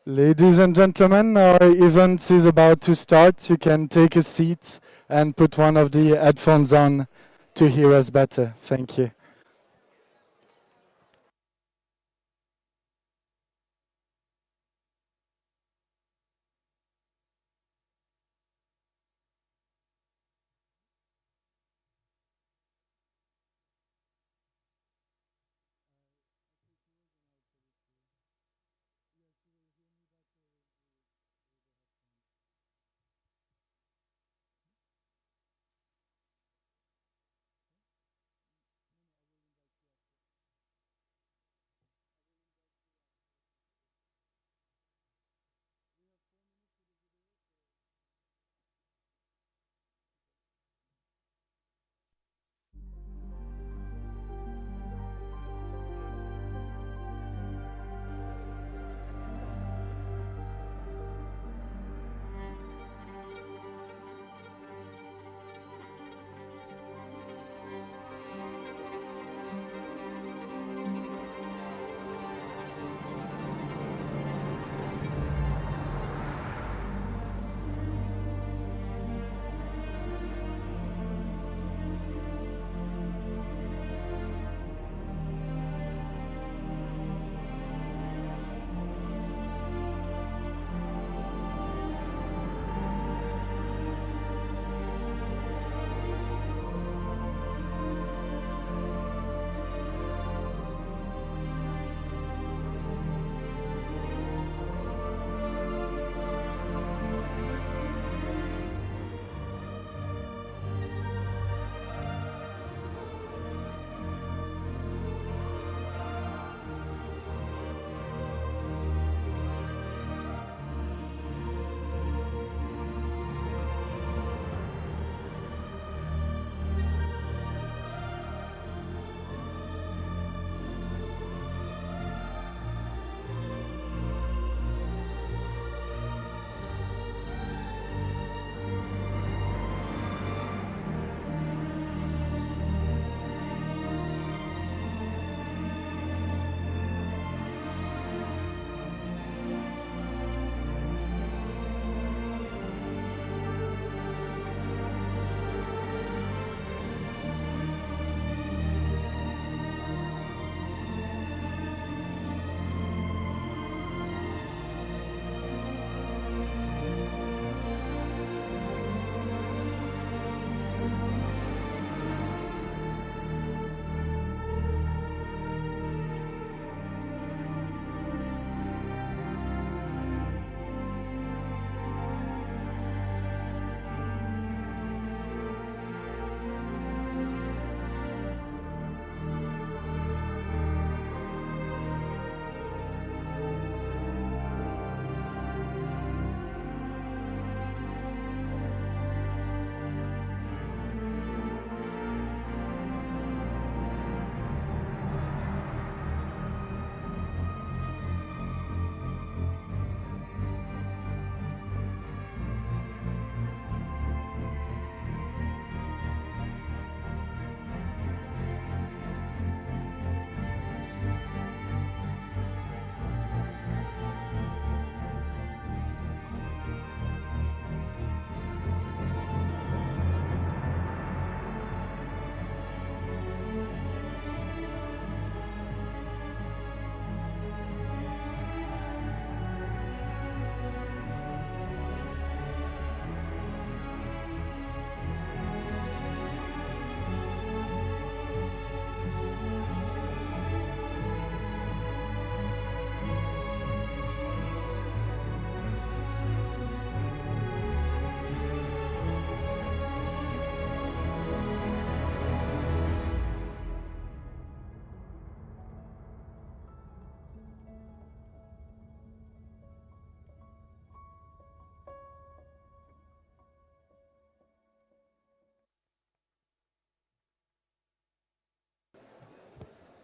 Ladies and gentlemen, our event is about to start. You can take a seat and put one of the headphones on to hear us better. Thank you.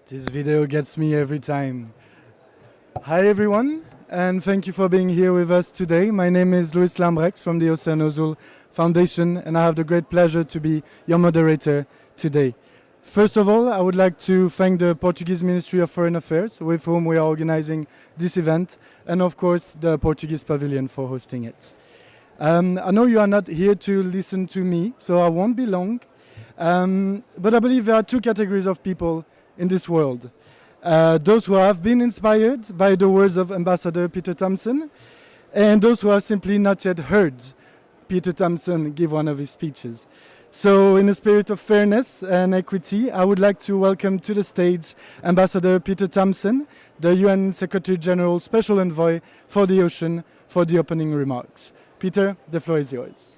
This video gets me every time. Hi everyone, and thank you for being here with us today. My name is Luis Lambrecht from the Oceano Azul Foundation, and I have the great pleasure to be your moderator today. First of all, I would like to thank the Portuguese Ministry of Foreign Affairs, with whom we are organizing this event, and of course the Portuguese Pavilion for hosting it. I know you are not here to listen to me, so I won't be long. But I believe there are two categories of people in this world. Those who have been inspired by the words of Ambassador Peter Thompson, and those who have simply not yet heard Peter Thompson give one of his speeches. So in the spirit of fairness and equity, I would like to welcome to the stage Ambassador Peter Thompson, the UN Secretary General Special Envoy for the Ocean, for the opening remarks. Peter, the floor is yours.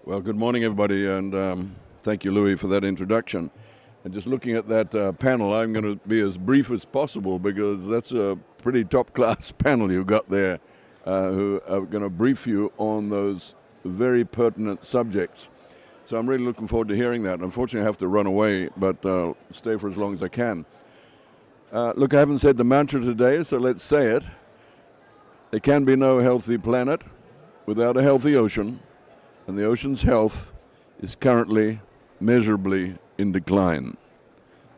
Well, good morning, everybody, and thank you, Louis, for that introduction. And just looking at that panel, I'm going to be as brief as possible because that's a pretty top-class panel you've got there who are going to brief you on those very pertinent subjects. So I'm really looking forward to hearing that. Unfortunately, I have to run away, but stay for as long as I can. Look, I haven't said the mantra today, so let's say it. There can be no healthy planet without a healthy ocean, and the ocean's health is currently measurably in decline.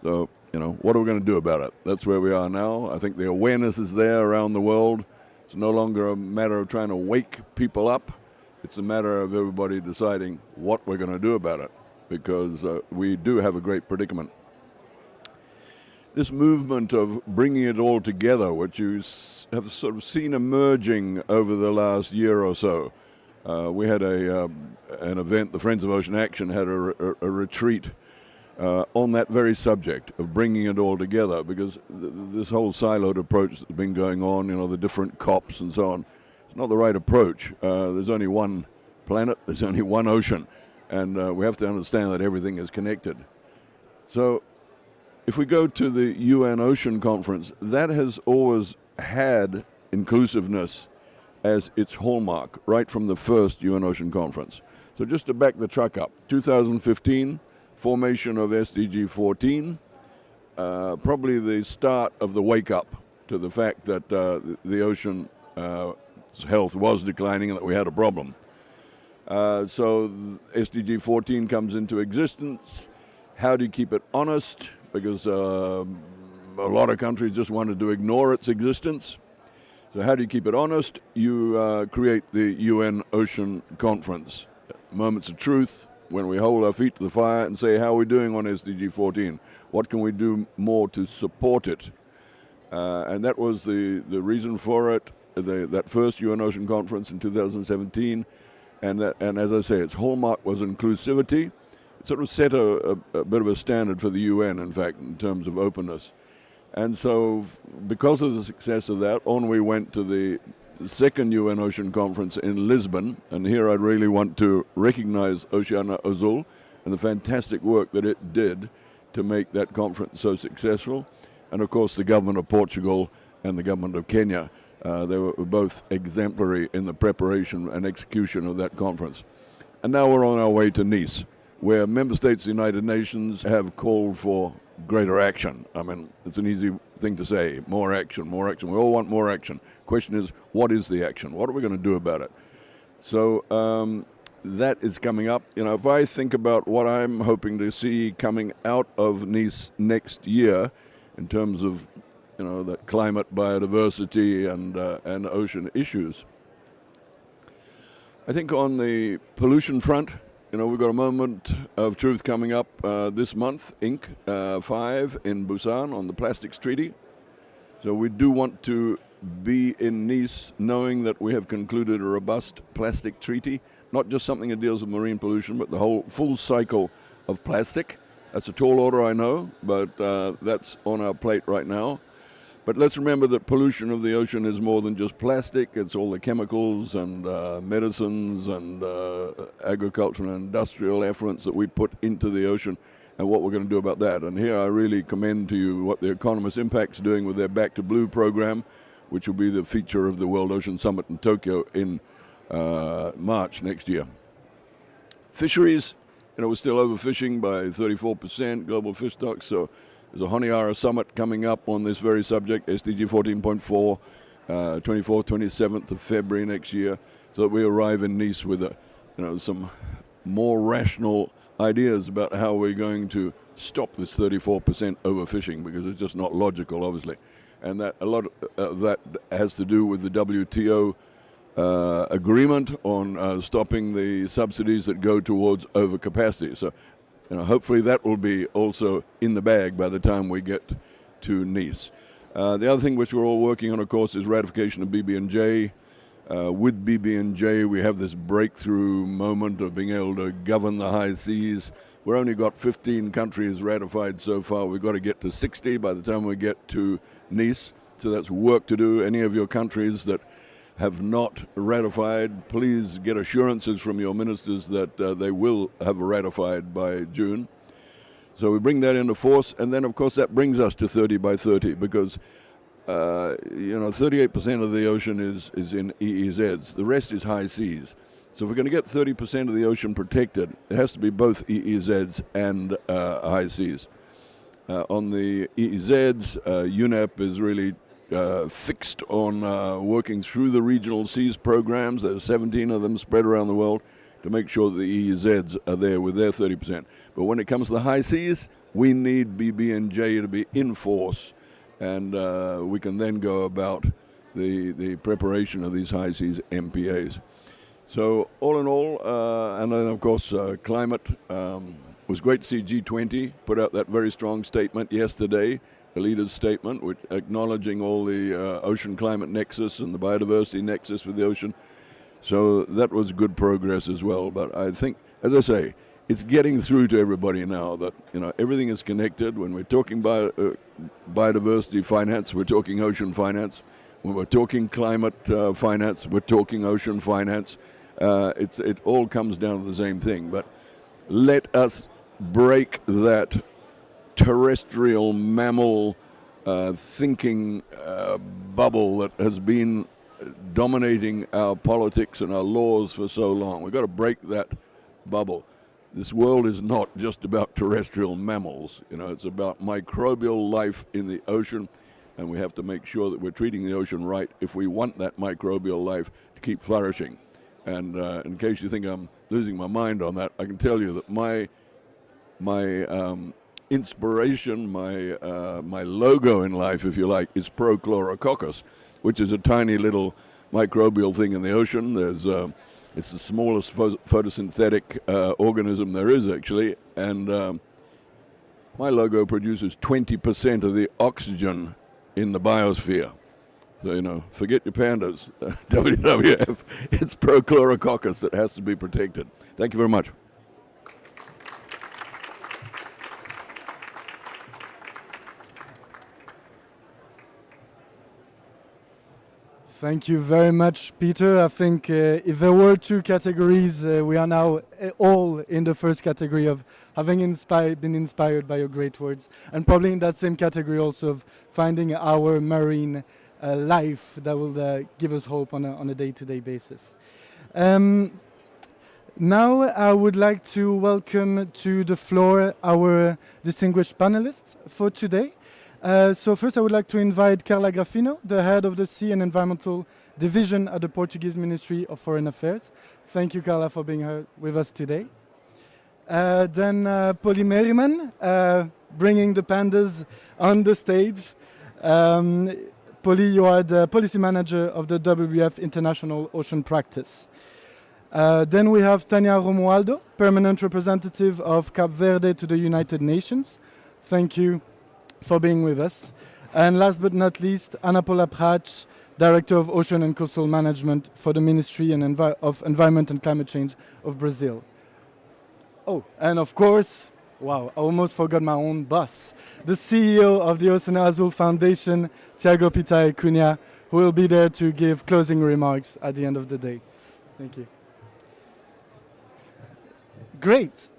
So, what are we going to do about it? That's where we are now. I think the awareness is there around the world. It's no longer a matter of trying to wake people up. It's a matter of everybody deciding what we're going to do about it, because we do have a great predicament. This movement of bringing it all together, which you have sort of seen emerging over the last year or so. We had an event, the Friends of Ocean Action had a retreat on that very subject of bringing it all together, because this whole siloed approach that's been going on, the different COPs and so on, it's not the right approach. There's only one planet, there's only one ocean, and we have to understand that everything is connected. So if we go to the UN Ocean Conference, that has always had inclusiveness as its hallmark, right from the first UN Ocean Conference. So just to back the truck up, 2015, formation of SDG 14, probably the start of the wake-up to the fact that the ocean health was declining and that we had a problem. So SDG 14 comes into existence. How do you keep it honest? Because a lot of countries just wanted to ignore its existence. So how do you keep it honest? You create the UN Ocean Conference. Moments of truth, when we hold our feet to the fire and say, how are we doing on SDG 14? What can we do more to support it? And that was the reason for it, that first UN Ocean Conference in 2017. And as I say, its hallmark was inclusivity. It sort of set a bit of a standard for the UN, in fact, in terms of openness. And so because of the success of that, on we went to the second UN Ocean Conference in Lisbon. And here I'd really want to recognize Oceana Azul and the fantastic work that it did to make that conference so successful. And of course, the government of Portugal and the government of Kenya, they were both exemplary in the preparation and execution of that conference. And now we're on our way to Nice, where member states of the United Nations have called for greater action. I mean, it's an easy thing to say, more action, more action. We all want more action. Question is, what is the action? What are we going to do about it? So that is coming up. If I think about what I'm hoping to see coming out of Nice next year in terms of, the climate, biodiversity, and ocean issues, I think on the pollution front, we've got a moment of truth coming up this month, Inc. 5 in Busan on the Plastics Treaty. So we do want to be in Nice knowing that we have concluded a robust plastic treaty, not just something that deals with marine pollution, but the whole full cycle of plastic. That's a tall order, I know, but that's on our plate right now. But let's remember that pollution of the ocean is more than just plastic. It's all the chemicals and medicines and agricultural and industrial effluents that we put into the ocean and what we're going to do about that. And here I really commend to you what the Economist Impact's doing with their Back to Blue program, which will be the feature of the World Ocean Summit in Tokyo in March next year. Fisheries, we're still overfishing by 34% global fish stocks, so There's a Honiara summit coming up on this very subject, SDG 14.4, 24th, 27th of February next year, so that we arrive in Nice with some more rational ideas about how we're going to stop this 34% overfishing, because it's just not logical, obviously. And that a lot of that has to do with the WTO agreement on stopping the subsidies that go towards overcapacity. So, hopefully that will be also in the bag by the time we get to Nice. The other thing which we're all working on, of course, is ratification of BB&J. With BB&J, we have this breakthrough moment of being able to govern the high seas. We've only got 15 countries ratified so far. We've got to get to 60 by the time we get to Nice. So that's work to do. Any of your countries that have not ratified, please get assurances from your ministers that they will have ratified by June. So we bring that into force, and then of course that brings us to 30 by 30, because 38% of the ocean is in EEZs. The rest is high seas. So if we're going to get 30% of the ocean protected, it has to be both EEZs and high seas. On the EEZs, UNEP is really fixed on working through the regional seas programs. There's 17 of them spread around the world to make sure that the EEZs are there with their 30%. But when it comes to the high seas, we need BB&J to be in force, and we can then go about the preparation of these high seas MPAs. So all in all, and then of course climate, it was great to see G20 put out that very strong statement yesterday, the leader's statement, with acknowledging all the ocean climate nexus and the biodiversity nexus with the ocean. So that was good progress as well. But I think, as I say, it's getting through to everybody now that everything is connected. When we're talking biodiversity finance, we're talking ocean finance. When we're talking climate finance, we're talking ocean finance. It all comes down to the same thing. But let us break that terrestrial mammal thinking bubble that has been dominating our politics and our laws for so long. We've got to break that bubble. This world is not just about terrestrial mammals. It's about microbial life in the ocean, and we have to make sure that we're treating the ocean right if we want that microbial life to keep flourishing. And in case you think I'm losing my mind on that, I can tell you that my inspiration, my logo in life, if you like, is Prochlorococcus, which is a tiny little microbial thing in the ocean. It's the smallest photosynthetic organism there is, actually, and my logo produces 20% of the oxygen in the biosphere. So, forget your pandas, WWF, it's Prochlorococcus that has to be protected. Thank you very much. Thank you very much, Peter. I think if there were two categories, we are now all in the first category of having been inspired by your great words, and probably in that same category also of finding our marine life that will give us hope on a day-to-day basis. Now I would like to welcome to the floor our distinguished panelists for today. So first I would like to invite Carla Grafino, the head of the Sea and Environmental Division at the Portuguese Ministry of Foreign Affairs. Thank you, Carla, for being here with us today. Then Polly Merriman, bringing the pandas on the stage. Polly, you are the policy manager of the WWF International Ocean Practice. Then we have Tania Romualdo, permanent representative of Cape Verde to the United Nations. Thank you for being with us. And last but not least, Ana Paula Prach, Director of Ocean and Coastal Management for the Ministry of Environment and Climate Change of Brazil. Oh, and of course, wow, I almost forgot my own boss, the CEO of the Oceano Azul Foundation, Tiago Pitaia Cunha, who will be there to give closing remarks at the end of the day. Thank you. Great.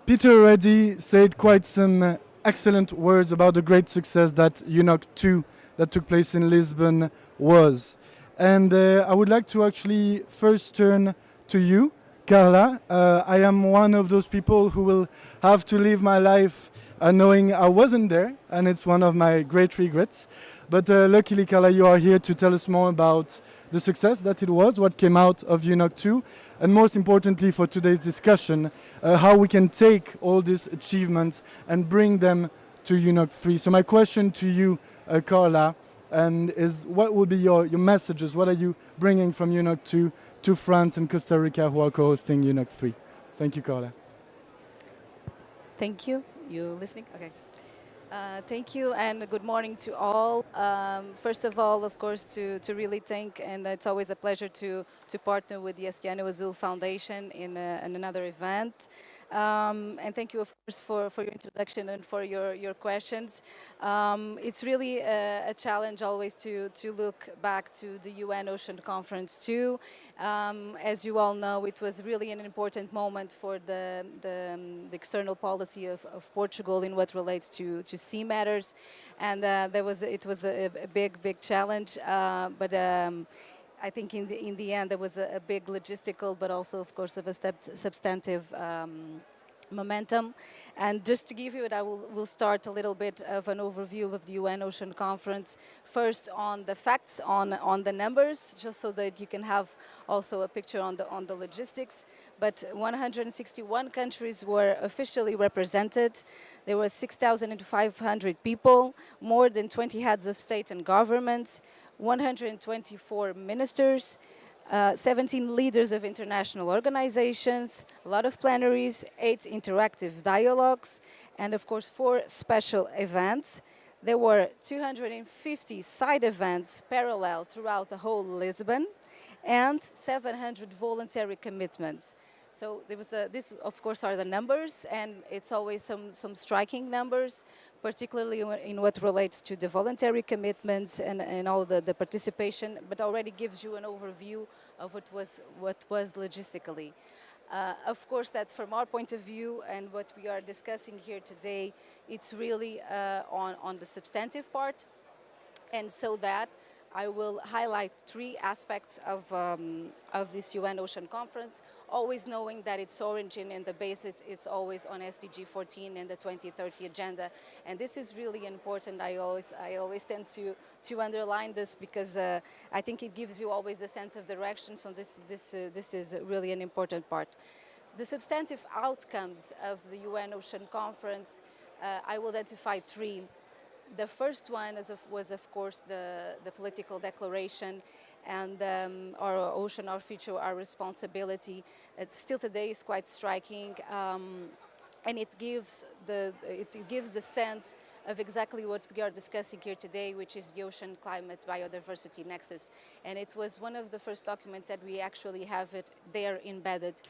Peter already said quite some excellent words about the great success that UNOC3 that took place in Lisbon was. And I would like to actually first turn to you, Carla. I am one of those people who will have to live my life knowing I wasn't there, and it's one of my great regrets. But luckily, Carla, you are here to tell us more about the success that it was, what came out of UNOC2, and most importantly for today's discussion, how we can take all these achievements and bring them to UNOC3. So my question to you, Carla, is what will be your messages? What are you bringing from UNOC2 to France and Costa Rica who are co-hosting UNOC3? Thank you, Carla. Thank you. You listening? Okay. Thank you and good morning to all. First of all, of course, to really thank, and it's always a pleasure to partner with the Oceano Azul Foundation in another event. And thank you, of course, for your introduction and for your questions. It's really a challenge always to look back to the UN Ocean Conference too. As you all know, it was really an important moment for the external policy of Portugal in what relates to sea matters, and it was a big challenge, but. I think in the end there was a big logistical, but also of course of a substantive momentum. And just to give you it, will start a little bit of an overview of the UN Ocean Conference. First on the facts, on the numbers, just so that you can have also a picture on the logistics. But 161 countries were officially represented. There were 6,500 people, more than 20 heads of state and government, 124 ministers, 17 leaders of international organizations, a lot of plenaries, 8 interactive dialogues, and of course 4 special events. There were 250 side events parallel throughout the whole Lisbon, and 700 voluntary commitments. So there was this, of course, are the numbers, and it's always some striking numbers, particularly in what relates to the voluntary commitments and all the participation, but already gives you an overview of what was logistically. Of course, that from our point of view and what we are discussing here today, it's really on the substantive part, and so that I will highlight 3 aspects of this UN Ocean Conference, always knowing that its origin and the basis is always on SDG 14 and the 2030 agenda. And this is really important. I always tend to underline this because I think it gives you always a sense of direction. So this is really an important part. The substantive outcomes of the UN Ocean Conference, I will identify 3. The first one was, of course, the political declaration and our ocean, our future, our responsibility. It still today is quite striking, and it gives the sense of exactly what we are discussing here today, which is the ocean climate biodiversity nexus. And it was one of the first documents that we actually have it there embedded.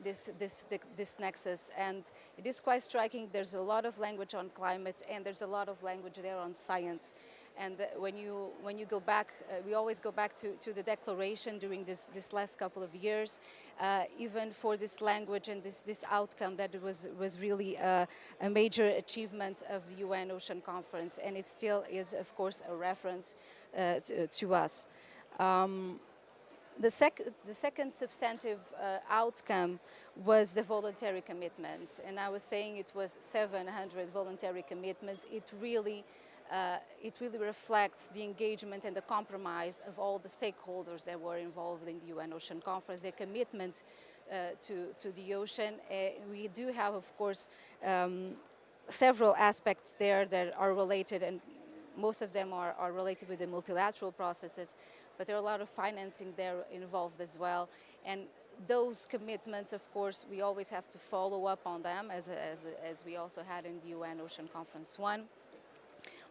This nexus, and it is quite striking. There's a lot of language on climate, and there's a lot of language there on science. And when you go back, we always go back to the declaration during this last couple of years, even for this language and this outcome that it was really a major achievement of the UN Ocean Conference, and it still is, of course, a reference to us. The second substantive outcome was the voluntary commitments, and I was saying it was 700 voluntary commitments. It really reflects the engagement and the compromise of all the stakeholders that were involved in the UN Ocean Conference, their commitment to the ocean. We do have, of course, several aspects there that are related, and most of them are related with the multilateral processes, but there are a lot of financing there involved as well. And those commitments, of course, we always have to follow up on them, as we also had in the UN Ocean Conference 1.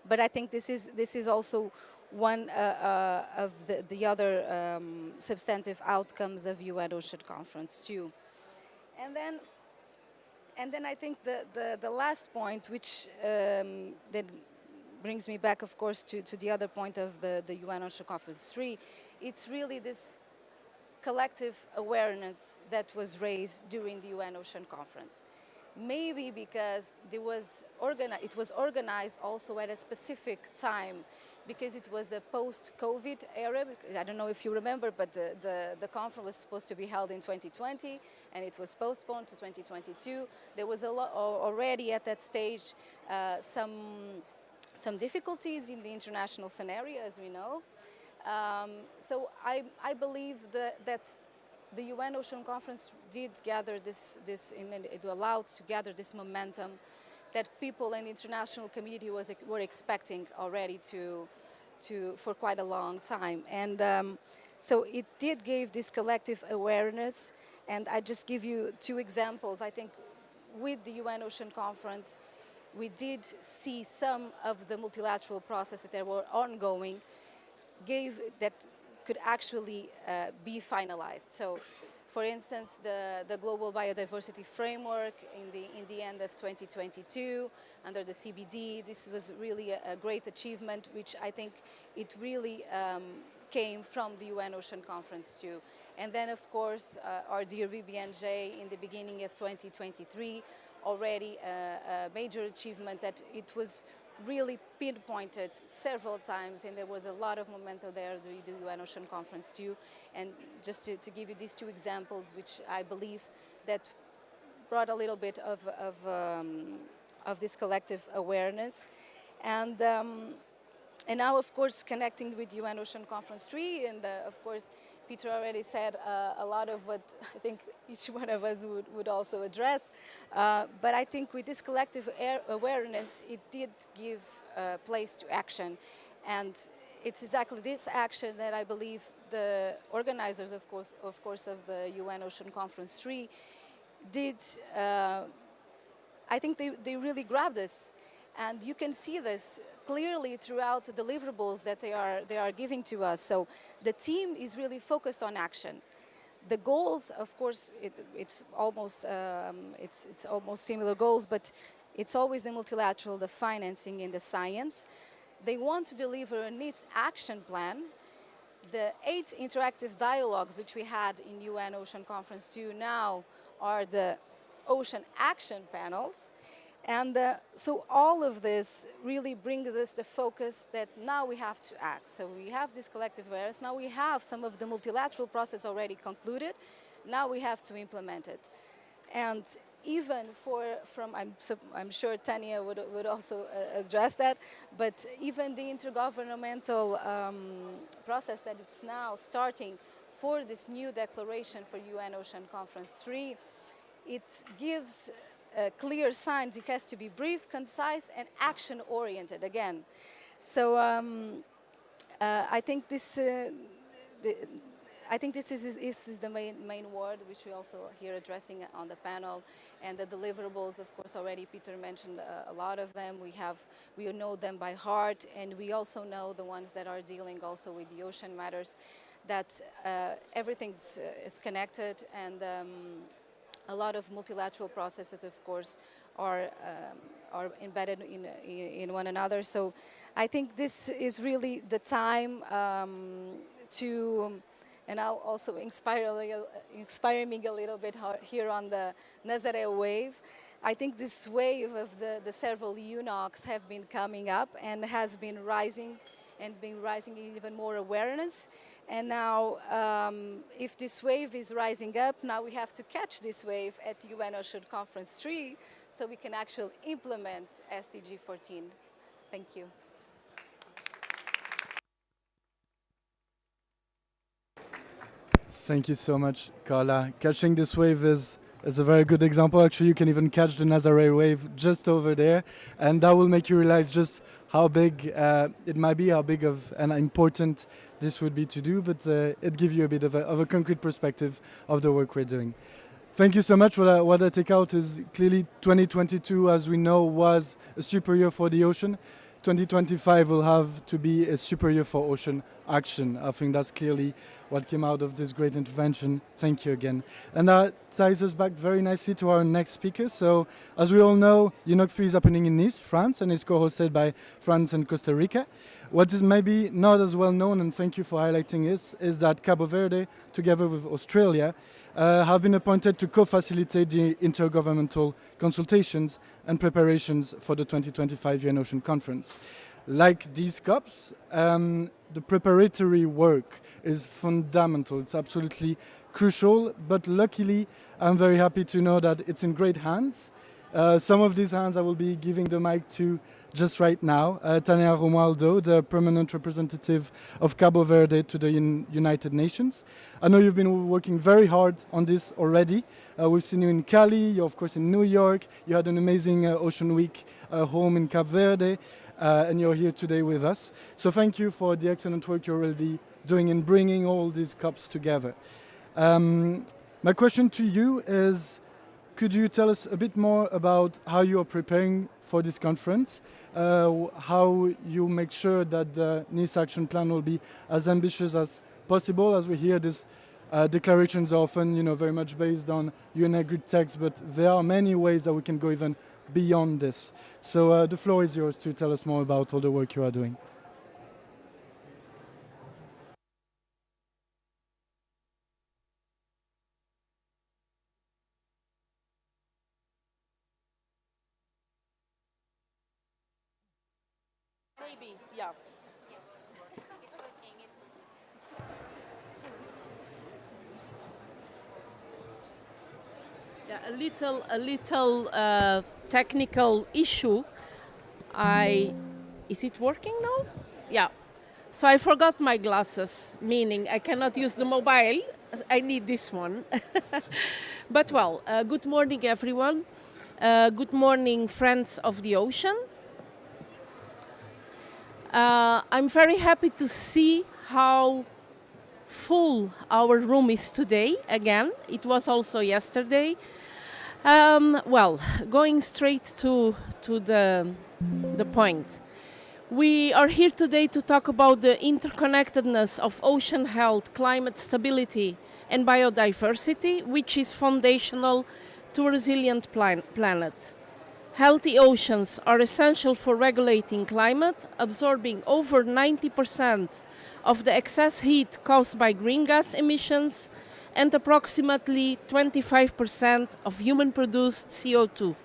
But I think this is also one of the other substantive outcomes of UN Ocean Conference 2. And then I think the last point, which that brings me back, of course, to the other point of the UN Ocean Conference 3, it's really this collective awareness that was raised during the UN Ocean Conference. maybe because it was organized also at a specific time, because it was a post-COVID era. I don't know if you remember, but the conference was supposed to be held in 2020, and it was postponed to 2022. There was a lot already at that stage, some difficulties in the international scenario, as we know. So I believe that the UN Ocean Conference did gather it allowed to gather this momentum that people in the international community were expecting already for quite a long time. And so it did give this collective awareness. And I just give you two examples. I think with the UN Ocean Conference, we did see some of the multilateral processes that were ongoing that could actually be finalized. So, for instance, the Global Biodiversity Framework in the end of 2022 under the CBD, this was really a great achievement, which I think it really came from the UN Ocean Conference too. And then, of course, our dear BBNJ in the beginning of 2023, already a major achievement that it was really pinpointed several times, and there was a lot of momentum there during the UN Ocean Conference too. And just to give you these two examples, which I believe that brought a little bit of this collective awareness. And now, of course, connecting with UN Ocean Conference 3, and of course, Peter already said a lot of what I think each one of us would also address. But I think with this collective awareness, it did give place to action. And it's exactly this action that I believe the organizers, of course, of the UN Ocean Conference 3 did. I think they really grabbed this. And you can see this clearly throughout the deliverables that they are giving to us. So the team is really focused on action. The goals, of course, it's almost similar goals, but it's always the multilateral, the financing, and the science. They want to deliver a needs action plan. The 8 interactive dialogues which we had in UN Ocean Conference 2 now are the ocean action panels. And so all of this really brings us the focus that now we have to act. So we have this collective awareness. Now we have some of the multilateral process already concluded. Now we have to implement it. And even I'm sure Tanya would also address that, but even the intergovernmental process that it's now starting for this new declaration for UN Ocean Conference 3, it gives clear signs. It has to be brief, concise, and action-oriented again. So I think this is the main word which we also here addressing on the panel, and the deliverables. Of course, already Peter mentioned a lot of them. We know them by heart, and we also know the ones that are dealing also with the ocean matters. That everything is connected, and a lot of multilateral processes, of course, are embedded in one another. So I think this is really the time to, and I'll also inspire me a little bit here on the Nazaré wave. I think this wave of the several UNOCs have been coming up and has been rising in even more awareness. And now, if this wave is rising up, now we have to catch this wave at the UN Ocean Conference 3 so we can actually implement SDG 14. Thank you. Thank you so much, Carla. Catching this wave is a very good example. Actually, you can even catch the Nazaré wave just over there, and that will make you realize just how big it might be, how big of and important this would be to do, but it gives you a bit of a concrete perspective of the work we're doing. Thank you so much. What I take out is clearly 2022, as we know, was a super year for the ocean. 2025 will have to be a super year for ocean action. I think that's clearly what came out of this great intervention. Thank you again. And that ties us back very nicely to our next speaker. So, as we all know, UNOC3 is happening in Nice, France, and is co-hosted by France and Costa Rica. What is maybe not as well known, and thank you for highlighting this, is that Cabo Verde, together with Australia, have been appointed to co-facilitate the intergovernmental consultations and preparations for the 2025 UN Ocean Conference. Like these COPs, the preparatory work is fundamental. It's absolutely crucial, but luckily I'm very happy to know that it's in great hands. Some of these hands I will be giving the mic to just right now. Tania Romualdo, the permanent representative of Cabo Verde to the United Nations. I know you've been working very hard on this already. We've seen you in Cali, you're of course in New York. You had an amazing Ocean Week home in Cabo Verde, and you're here today with us. So thank you for the excellent work you're already doing in bringing all these COPs together. My question to you is, could you tell us a bit more about how you are preparing for this conference, how you make sure that the Nice Action Plan will be as ambitious as possible? As we hear, these declarations are often, very much based on UN agreed text, but there are many ways that we can go even beyond this. So the floor is yours to tell us more about all the work you are doing. Maybe, yeah. Yes, it's working, it's working. Yeah, a little technical issue. Is it working now? Yeah. So I forgot my glasses, meaning I cannot use the mobile. I need this one. But well, good morning, everyone. Good morning, friends of the ocean. I'm very happy to see how full our room is today again. It was also yesterday. Well, going straight to the point. We are here today to talk about the interconnectedness of ocean health, climate stability, and biodiversity, which is foundational to a resilient planet. Healthy oceans are essential for regulating climate, absorbing over 90% of the excess heat caused by green gas emissions and approximately 25% of human-produced CO2.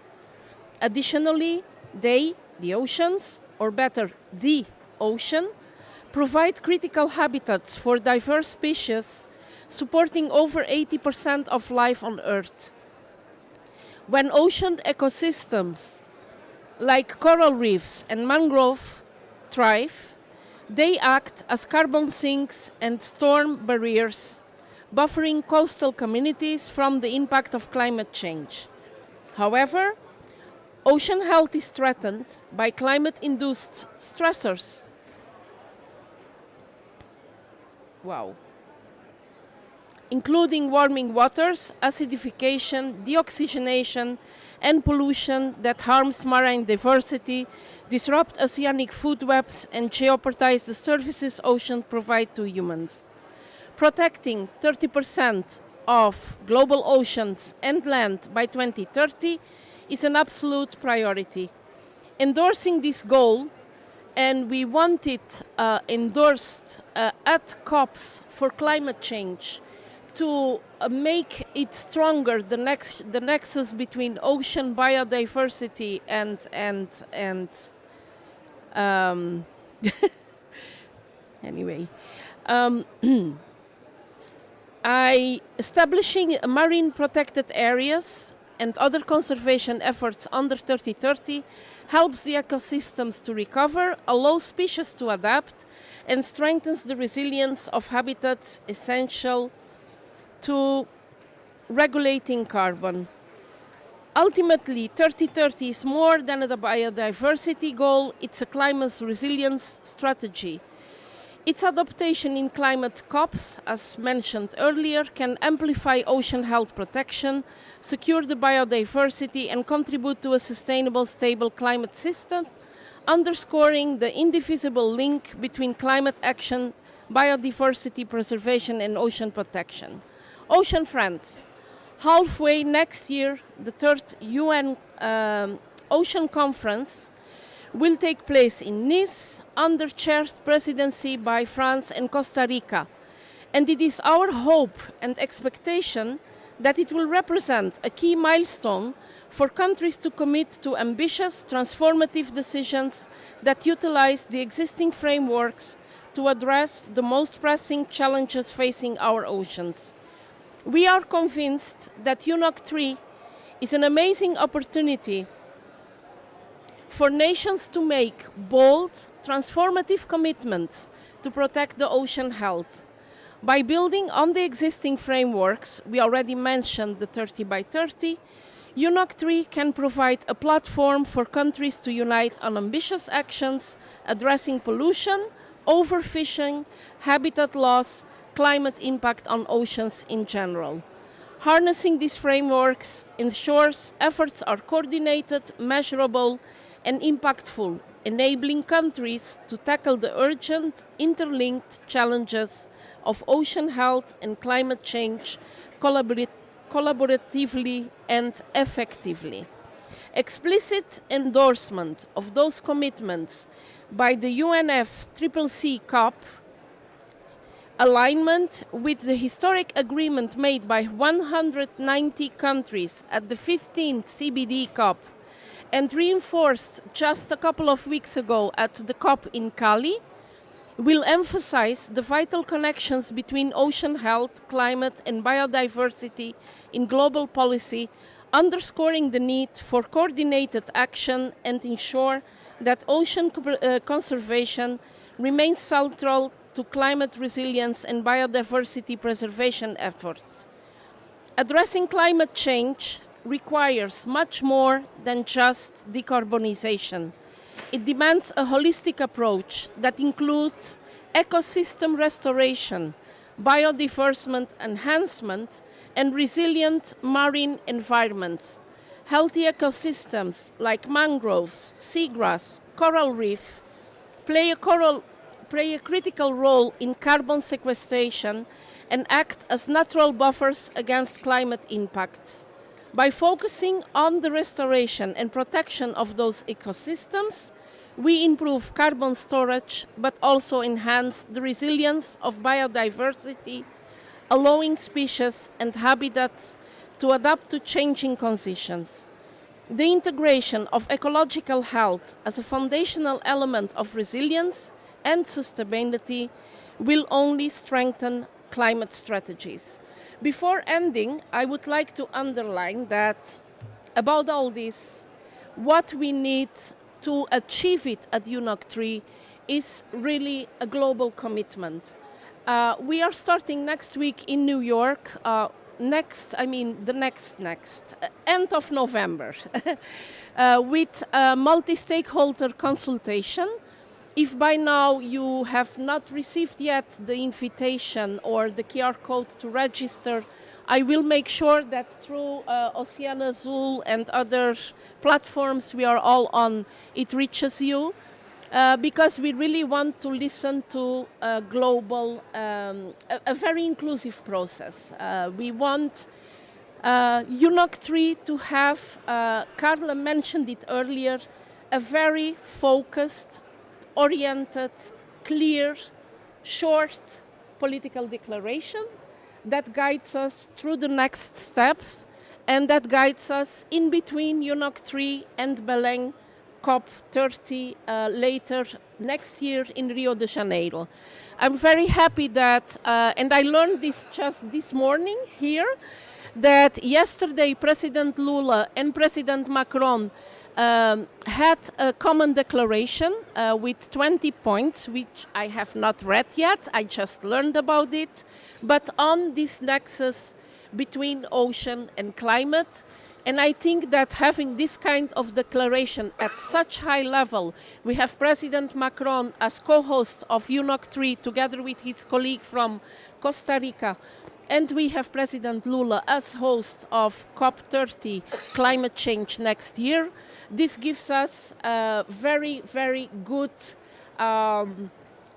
Additionally, the oceans, or better, the ocean, provide critical habitats for diverse species, supporting over 80% of life on Earth. When ocean ecosystems like coral reefs and mangrove thrive, they act as carbon sinks and storm barriers, buffering coastal communities from the impact of climate change. However, ocean health is threatened by climate-induced stressors. Including warming waters, acidification, deoxygenation, and pollution that harms marine diversity, disrupt oceanic food webs, and jeopardize the services oceans provide to humans. Protecting 30% of global oceans and land by 2030 is an absolute priority. Endorsing this goal, and we want it endorsed at COPs for climate change, to make it stronger, the nexus between ocean biodiversity and anyway, establishing marine protected areas and other conservation efforts under 2030 helps the ecosystems to recover, allows species to adapt, and strengthens the resilience of habitats essential to regulating carbon. Ultimately, 2030 is more than a biodiversity goal, it's a climate resilience strategy. Its adaptation in climate COPs, as mentioned earlier, can amplify ocean health protection, secure the biodiversity, and contribute to a sustainable, stable climate system, underscoring the indivisible link between climate action, biodiversity preservation and ocean protection. Ocean friends, halfway next year, the third UN Ocean Conference will take place in Nice under chair presidency by France and Costa Rica. And it is our hope and expectation that it will represent a key milestone for countries to commit to ambitious, transformative decisions that utilize the existing frameworks to address the most pressing challenges facing our oceans. We are convinced that UNOC3 is an amazing opportunity for nations to make bold, transformative commitments to protect the ocean health. By building on the existing frameworks, we already mentioned the 30 by 30, UNOC3 can provide a platform for countries to unite on ambitious actions addressing pollution, overfishing, habitat loss, climate impact on oceans in general. Harnessing these frameworks ensures efforts are coordinated, measurable, and impactful, enabling countries to tackle the urgent, interlinked challenges of ocean health and climate change collaboratively and effectively. Explicit endorsement of those commitments by the UNFCCC COP, alignment with the historic agreement made by 190 countries at the 15th CBD COP, and reinforced just a couple of weeks ago at the COP in Cali, will emphasize the vital connections between ocean health, climate, and biodiversity in global policy, underscoring the need for coordinated action and ensure that ocean conservation remains central to climate resilience and biodiversity preservation efforts. Addressing climate change requires much more than just decarbonization. It demands a holistic approach that includes ecosystem restoration, biodiversity enhancement, and resilient marine environments. Healthy ecosystems like mangroves, seagrass, coral reef play a critical role in carbon sequestration and act as natural buffers against climate impacts. By focusing on the restoration and protection of those ecosystems, we improve carbon storage, but also enhance the resilience of biodiversity, allowing species and habitats to adapt to changing conditions. The integration of ecological health as a foundational element of resilience and sustainability will only strengthen climate strategies. Before ending, I would like to underline that about all this, what we need to achieve it at UNOC3 is really a global commitment. We are starting next week in New York, end of November, with a multi-stakeholder consultation. If by now you have not received yet the invitation or the QR code to register, I will make sure that through Oceano Azul and other platforms we are all on, it reaches you, because we really want to listen to a global, a very inclusive process. We want UNOC3 to have, Carla mentioned it earlier, a very focused, oriented, clear, short political declaration that guides us through the next steps and that guides us in between UNOC3 and Belém COP30 later next year in Rio de Janeiro. I'm very happy that, and I learned this just this morning here, that yesterday President Lula and President Macron had a common declaration with 20 points, which I have not read yet. I just learned about it. But on this nexus between ocean and climate, and I think that having this kind of declaration at such high level, we have President Macron as co-host of UNOC3 together with his colleague from Costa Rica, and we have President Lula as host of COP30 climate change next year. This gives us a very, very good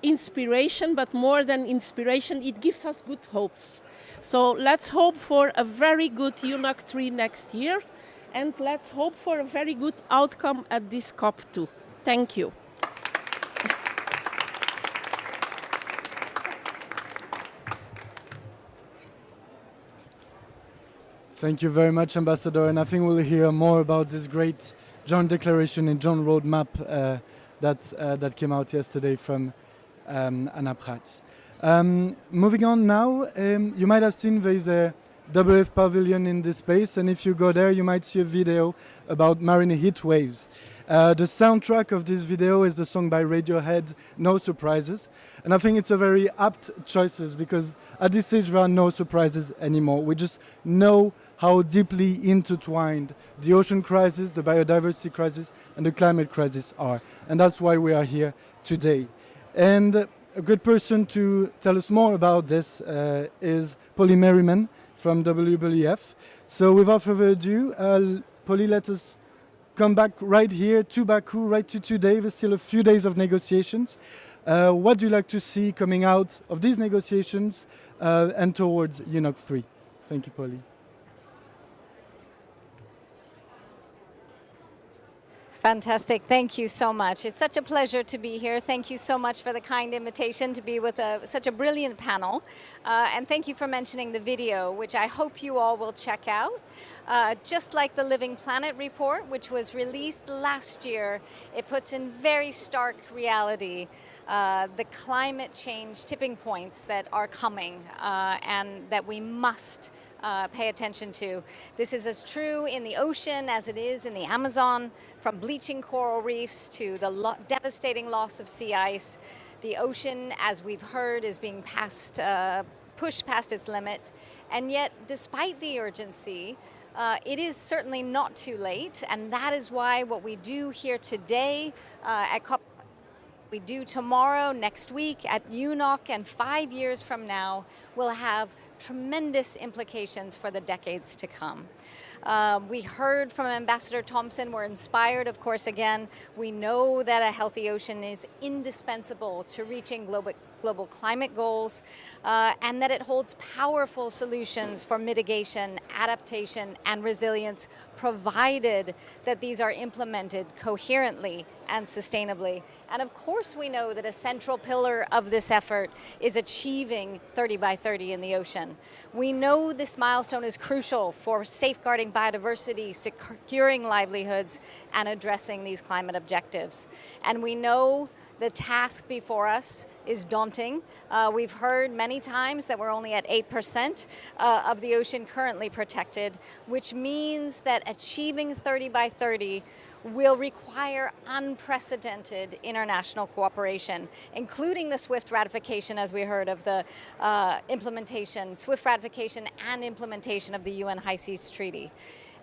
inspiration, but more than inspiration, it gives us good hopes. So let's hope for a very good UNOC3 next year, and let's hope for a very good outcome at this COP too. Thank you. Thank you very much, Ambassador. And I think we'll hear more about this great joint declaration and joint roadmap that came out yesterday from Anna Prats. Moving on now, you might have seen there is a WF pavilion in this space, and if you go there, you might see a video about marine heat waves. The soundtrack of this video is the song by Radiohead, No Surprises. And I think it's a very apt choice because at this stage there are no surprises anymore. We just know how deeply intertwined the ocean crisis, the biodiversity crisis, and the climate crisis are. And that's why we are here today. And a good person to tell us more about this is Polly Merriman from WWF. So without further ado, Polly, let us come back right here to Baku, right to today. There's still a few days of negotiations. What do you like to see coming out of these negotiations and towards UNOC3? Thank you, Polly. Fantastic. Thank you so much. It's such a pleasure to be here. Thank you so much for the kind invitation to be with such a brilliant panel. And thank you for mentioning the video, which I hope you all will check out. Just like the Living Planet report, which was released last year, it puts in very stark reality the climate change tipping points that are coming and that we must pay attention to. This is as true in the ocean as it is in the Amazon, from bleaching coral reefs to the devastating loss of sea ice. The ocean, as we've heard, is being pushed past its limit. And yet, despite the urgency, it is certainly not too late, and that is why what we do here today at COP, we do tomorrow, next week at UNOC, and 5 years from now will have tremendous implications for the decades to come. We heard from Ambassador Thompson, we're inspired, of course, again. We know that a healthy ocean is indispensable to reaching global climate goals, and that it holds powerful solutions for mitigation, adaptation, and resilience, provided that these are implemented coherently and sustainably. And of course we know that a central pillar of this effort is achieving 30 by 30 in the ocean. We know this milestone is crucial for safeguarding biodiversity, securing livelihoods, and addressing these climate objectives. And we know the task before us is daunting. We've heard many times that we're only at 8% of the ocean currently protected, which means that achieving 30 by 30 will require unprecedented international cooperation, including the swift ratification, as we heard, of the swift ratification and implementation of the UN High Seas Treaty.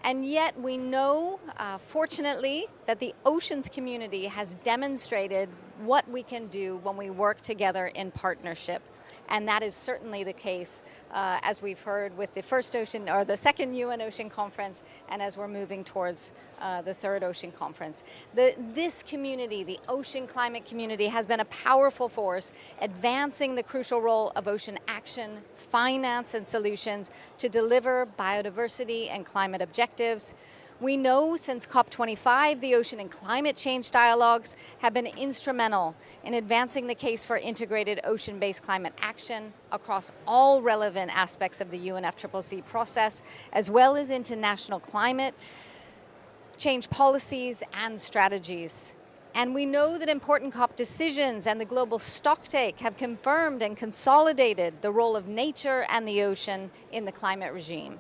And yet we know, fortunately, that the oceans community has demonstrated what we can do when we work together in partnership. And that is certainly the case, as we've heard with the second UN Ocean Conference, and as we're moving towards the third Ocean Conference. This community, the ocean climate community, has been a powerful force, advancing the crucial role of ocean action, finance, and solutions to deliver biodiversity and climate objectives. We know since COP25, the ocean and climate change dialogues have been instrumental in advancing the case for integrated ocean-based climate action across all relevant aspects of the UNFCCC process, as well as international climate change policies and strategies. And we know that important COP decisions and the global stocktake have confirmed and consolidated the role of nature and the ocean in the climate regime.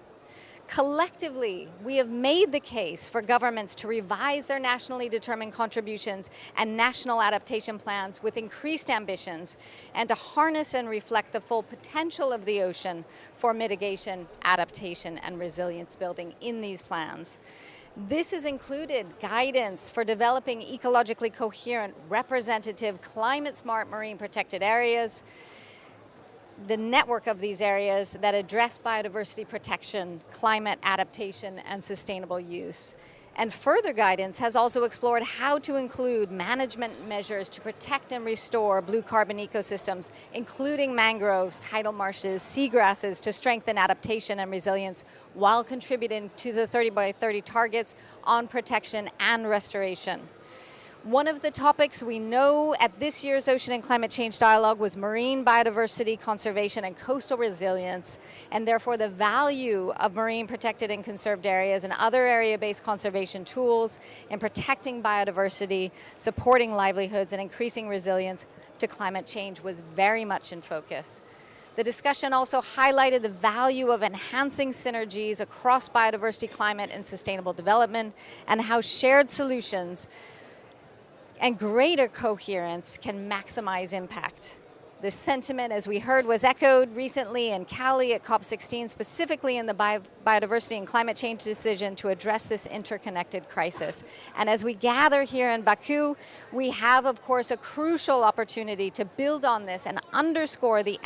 Collectively, we have made the case for governments to revise their nationally determined contributions and national adaptation plans with increased ambitions, and to harness and reflect the full potential of the ocean for mitigation, adaptation, and resilience building in these plans. This has included guidance for developing ecologically coherent, representative, climate-smart marine protected areas, the network of these areas that address biodiversity protection, climate adaptation, and sustainable use. And further guidance has also explored how to include management measures to protect and restore blue carbon ecosystems, including mangroves, tidal marshes, seagrasses, to strengthen adaptation and resilience while contributing to the 30 by 30 targets on protection and restoration. One of the topics we know at this year's Ocean and Climate Change Dialogue was marine biodiversity conservation and coastal resilience, and therefore the value of marine protected and conserved areas and other area-based conservation tools in protecting biodiversity, supporting livelihoods, and increasing resilience to climate change was very much in focus. The discussion also highlighted the value of enhancing synergies across biodiversity, climate, and sustainable development, and how shared solutions and greater coherence can maximize impact. This sentiment, as we heard, was echoed recently in Cali at COP16, specifically in the biodiversity and climate change decision to address this interconnected crisis. And as we gather here in Baku, we have, of course, a crucial opportunity to build on this and underscore the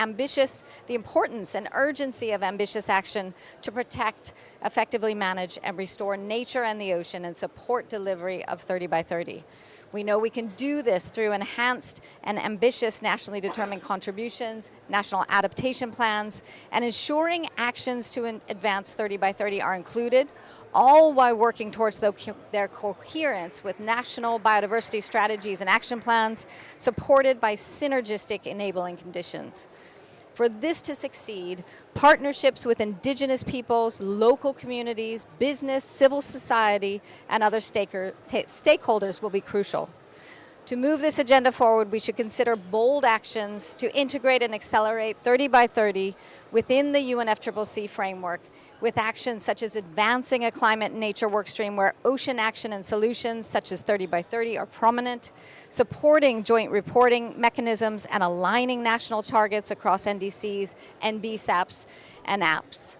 importance and urgency of ambitious action to protect, effectively manage, and restore nature and the ocean and support delivery of 30 by 30. We know we can do this through enhanced and ambitious nationally determined contributions, national adaptation plans, and ensuring actions to advance 30 by 30 are included, all while working towards their coherence with national biodiversity strategies and action plans supported by synergistic enabling conditions. For this to succeed, partnerships with indigenous peoples, local communities, business, civil society, and other stakeholders will be crucial. To move this agenda forward, we should consider bold actions to integrate and accelerate 30 by 30 within the UNFCCC framework, with actions such as advancing a climate and nature workstream where ocean action and solutions such as 30 by 30 are prominent, supporting joint reporting mechanisms and aligning national targets across NDCs, NBSAPs, and apps.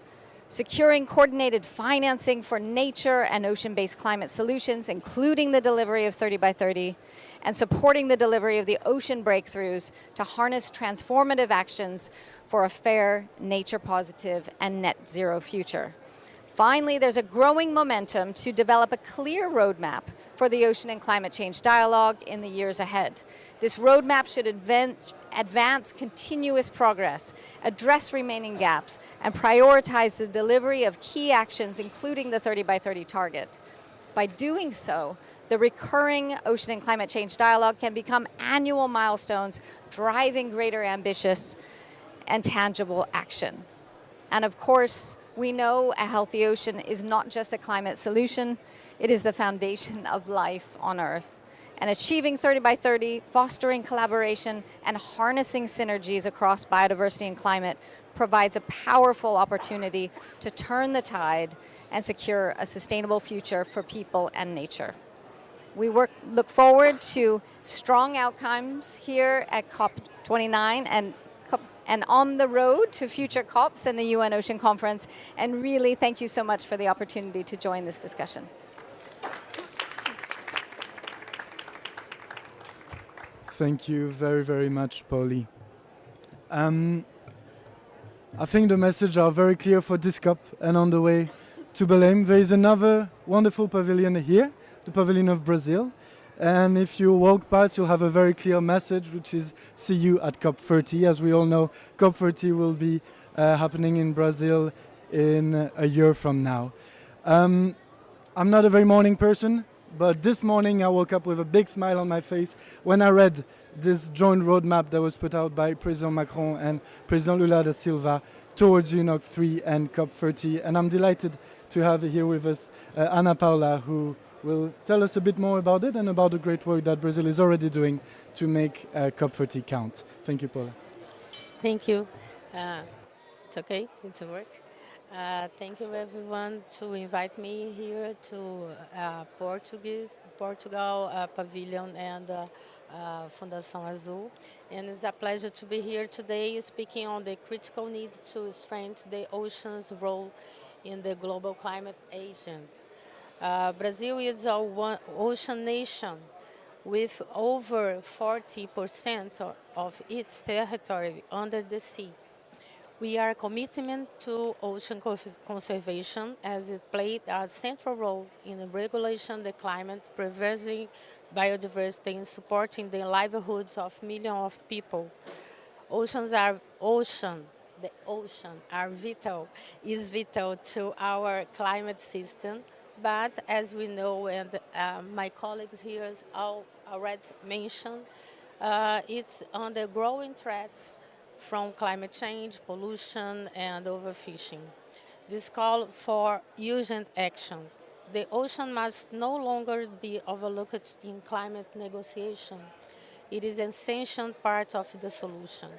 Securing coordinated financing for nature and ocean-based climate solutions, including the delivery of 30 by 30, and supporting the delivery of the ocean breakthroughs to harness transformative actions for a fair, nature-positive, and net zero future. Finally, there's a growing momentum to develop a clear roadmap for the Ocean and Climate Change Dialogue in the years ahead. This roadmap should advance continuous progress, address remaining gaps, and prioritize the delivery of key actions, including the 30 by 30 target. By doing so, the recurring Ocean and Climate Change Dialogue can become annual milestones, driving greater ambitious and tangible action. And of course, we know a healthy ocean is not just a climate solution, it is the foundation of life on Earth. And achieving 30 by 30, fostering collaboration, and harnessing synergies across biodiversity and climate provides a powerful opportunity to turn the tide and secure a sustainable future for people and nature. We look forward to strong outcomes here at COP29 and on the road to future COPs and the UN Ocean Conference. And really, thank you so much for the opportunity to join this discussion. Thank you very, very much, Pauli. I think the messages are very clear for this COP and on the way to Belém. There is another wonderful pavilion here, the pavilion of Brazil. And if you walk past, you'll have a very clear message, which is see you at COP30. As we all know, COP30 will be happening in Brazil in a year from now. I'm not a very morning person, but this morning I woke up with a big smile on my face when I read this joint roadmap that was put out by President Macron and President Lula da Silva towards UNOC3 and COP30. And I'm delighted to have here with us Ana Paula, who will tell us a bit more about it and about the great work that Brazil is already doing to make COP30 count. Thank you, Paula. Thank you. It's okay, it's a work. Thank you everyone to invite me here to Portugal Pavilion and Fundação Azul. And it's a pleasure to be here today speaking on the critical need to strengthen the ocean's role in the global climate agenda. Brazil is a ocean nation with over 40% of its territory under the sea. We are committed to ocean conservation as it played a central role in regulation the climate, preserving biodiversity, and supporting the livelihoods of millions of people. The ocean is vital to our climate system. But as we know, and my colleagues here all already mentioned, it's under growing threats from climate change, pollution, and overfishing. This call for urgent action. The ocean must no longer be overlooked in climate negotiation. It is an essential part of the solution.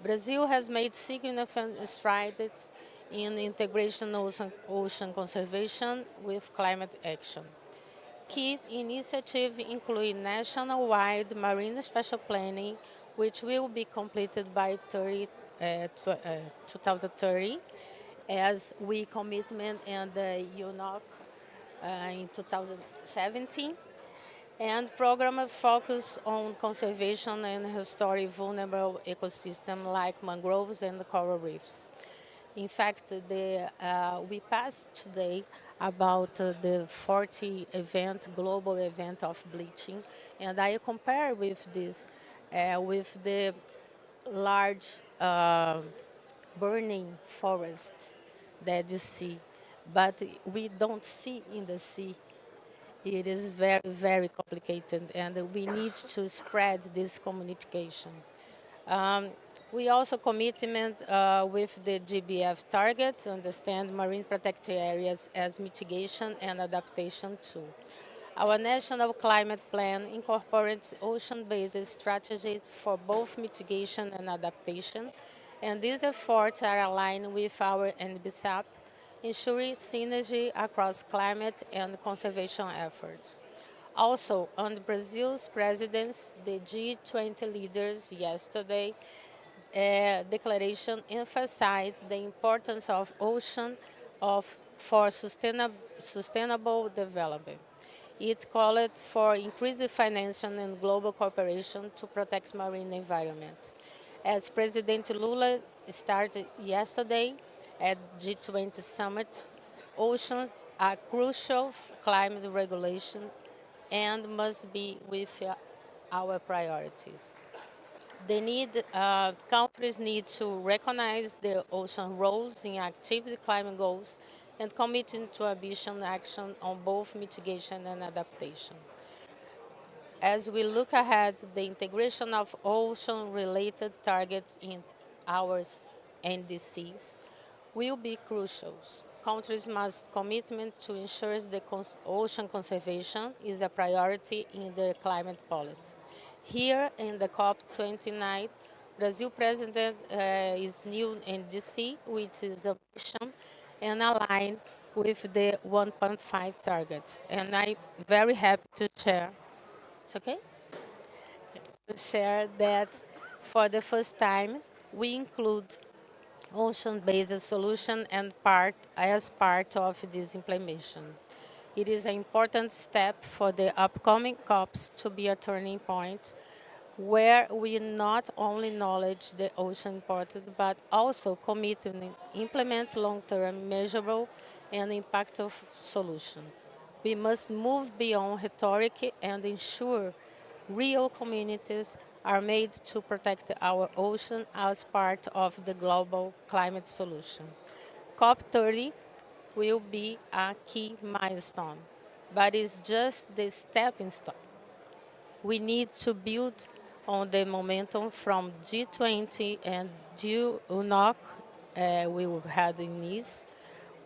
Brazil has made significant strides in integration of ocean conservation with climate action. Key initiatives include national-wide marine spatial planning, which will be completed by 2030, as we commitment in the UNOC in 2017, and program focus on conservation and restore vulnerable ecosystems like mangroves and coral reefs. In fact, we passed today about the 40 global event of bleaching, and I compare with this, with the large burning forest that you see, but we don't see in the sea. It is very, very complicated, and we need to spread this communication. We also commitment with the GBF targets to understand marine protected areas as mitigation and adaptation tool. Our national climate plan incorporates ocean-based strategies for both mitigation and adaptation, and these efforts are aligned with our NBSAP, ensuring synergy across climate and conservation efforts. Also, on Brazil's presidency, the G20 leaders yesterday declaration emphasized the importance of ocean for sustainable development. It called for increased financial and global cooperation to protect marine environment. As President Lula started yesterday at G20 summit, oceans are crucial for climate regulation and must be with our priorities. Countries need to recognize their ocean roles in achieving climate goals and committing to ambitious action on both mitigation and adaptation. As we look ahead, the integration of ocean-related targets in our NDCs will be crucial. Countries must commitment to ensure the ocean conservation is a priority in their climate policy. Here in the COP29, Brazil presented its new NDC, which is a mission and aligned with the 1.5 targets. And I'm very happy to share. It's okay? Share that for the first time we include ocean-based solution and as part of this implementation. It is an important step for the upcoming COPs to be a turning point where we not only acknowledge the ocean importance but also commit to implement long-term, measurable, and impactful solutions. We must move beyond rhetoric and ensure real communities are made to protect our ocean as part of the global climate solution. COP30 will be a key milestone, but it's just the stepping stone. We need to build on the momentum from G20 and UNOC we had in Nice,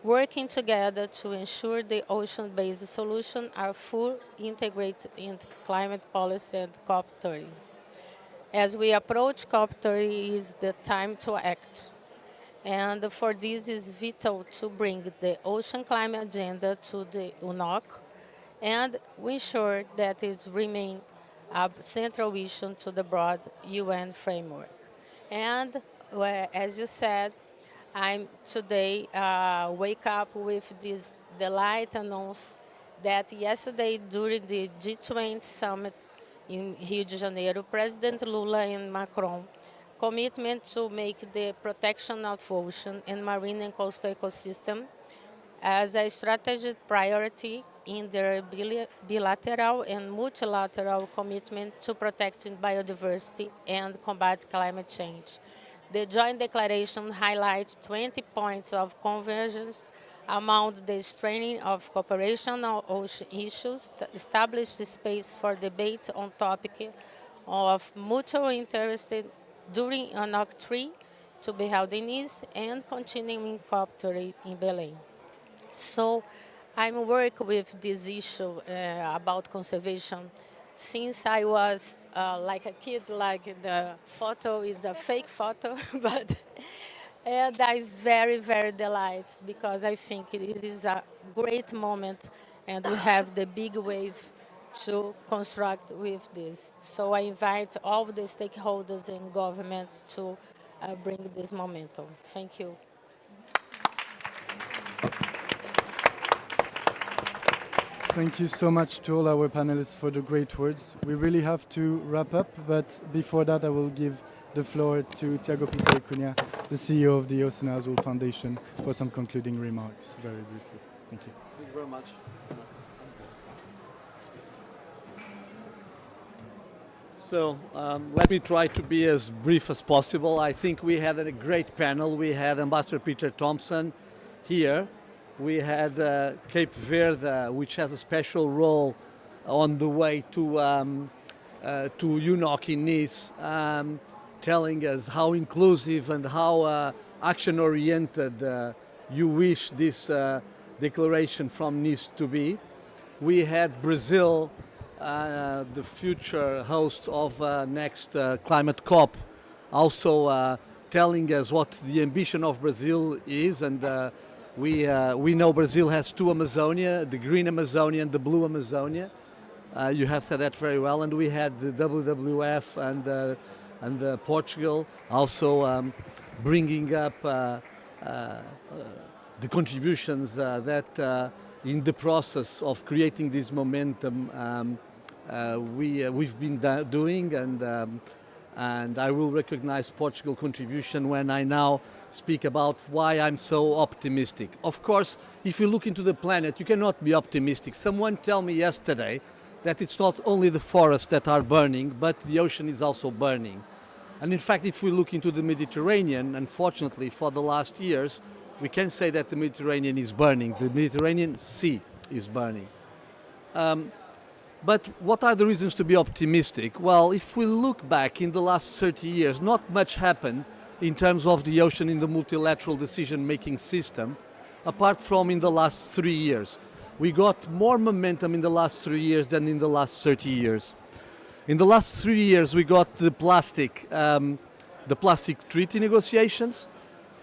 working together to ensure the ocean-based solutions are fully integrated in climate policy at COP30. As we approach COP30 is the time to act. And for this is vital to bring the ocean climate agenda to the UNOC and ensure that it remains a central issue to the broad UN framework. And as you said, I'm today wake up with this delight announce that yesterday during the G20 summit in Rio de Janeiro, President Lula and Macron commitment to make the protection of ocean and marine and coastal ecosystem as a strategic priority in their bilateral and multilateral commitment to protecting biodiversity and combat climate change. The joint declaration highlights 20 points of convergence among the straining of cooperation on ocean issues, established space for debate on topic of mutual interest during UNOC3 to be held in Nice and continuing COP30 in Belém. So I'm working with this issue about conservation since I was like a kid, like the photo is a fake photo, but and I'm very, very delighted because I think it is a great moment and we have the big wave to construct with this. So I invite all the stakeholders and governments to bring this momentum. Thank you. Thank you so much to all our panelists for the great words. We really have to wrap up, but before that I will give the floor to Tiago Peter Cunha, the CEO of the Oceano Azul Foundation, for some concluding remarks, very briefly. Thank you. Thank you very much. So let me try to be as brief as possible. I think we had a great panel. We had Ambassador Peter Thompson here. We had Cape Verde, which has a special role on the way to UNOC in Nice, telling us how inclusive and how action-oriented you wish this declaration from Nice to be. We had Brazil, the future host of next climate COP, also telling us what the ambition of Brazil is, and we know Brazil has two Amazonia, the green Amazonia and the blue Amazonia. You have said that very well. And we had the WWF and Portugal also bringing up the contributions that in the process of creating this momentum we've been doing, and I will recognize Portugal's contribution when I now speak about why I'm so optimistic. Of course, if you look into the planet, you cannot be optimistic. Someone told me yesterday that it's not only the forests that are burning, but the ocean is also burning. And in fact, if we look into the Mediterranean, unfortunately for the last years, we can say that the Mediterranean is burning. The Mediterranean Sea is burning. But what are the reasons to be optimistic? Well, if we look back in the last 30 years, not much happened in terms of the ocean in the multilateral decision-making system, apart from in the last 3 years. We got more momentum in the last 3 years than in the last 30 years. In the last 3 years, we got the plastic treaty negotiations.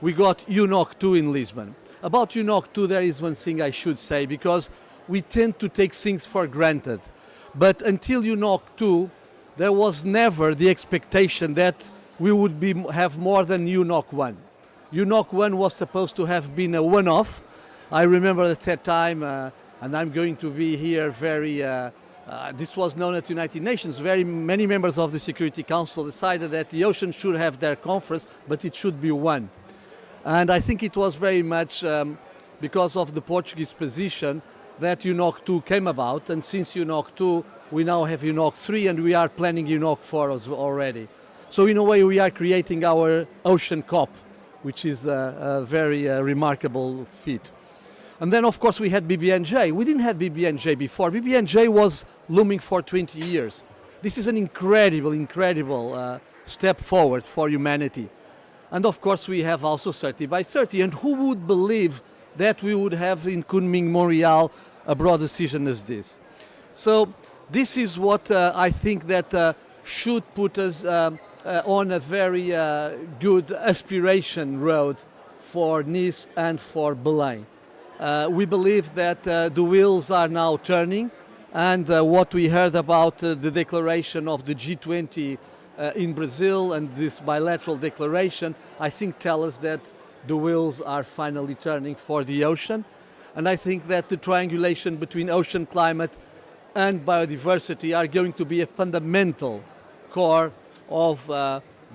We got UNOC3 in Lisbon. About UNOC3, there is one thing I should say, because we tend to take things for granted. But until UNOC3, there was never the expectation that we would have more than UNOC1. UNOC1 was supposed to have been a one-off. I remember at that time, and I'm going to be here this was known at the United Nations, very many members of the Security Council decided that the ocean should have their conference, but it should be one. And I think it was very much because of the Portuguese position that UNOC2 came about, and since UNOC2 we now have UNOC3 and we are planning UNOC4 already. So in a way we are creating our ocean COP, which is a very remarkable feat. And then of course we had BBNJ. We didn't have BBNJ before. BBNJ was looming for 20 years. This is an incredible step forward for humanity. And of course we have also 30 by 30. And who would believe that we would have in Kunming, Montreal, a broad decision as this? So this is what I think that should put us on a very good aspiration road for Nice and for Belém. We believe that the wheels are now turning, and what we heard about the declaration of the G20 in Brazil and this bilateral declaration, I think tell us that the wheels are finally turning for the ocean. And I think that the triangulation between ocean climate and biodiversity are going to be a fundamental core of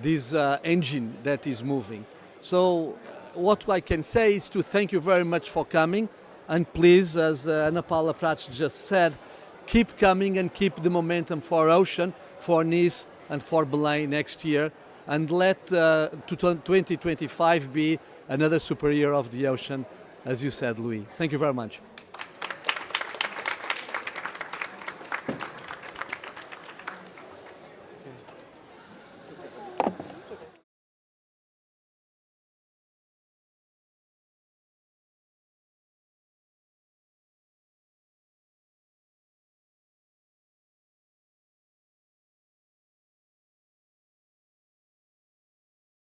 this engine that is moving. So what I can say is to thank you very much for coming, and please, as Ana Paula Prats just said, keep coming and keep the momentum for ocean, for Nice and for Belém next year, and let 2025 be another super year of the ocean, as you said, Louis. Thank you very much.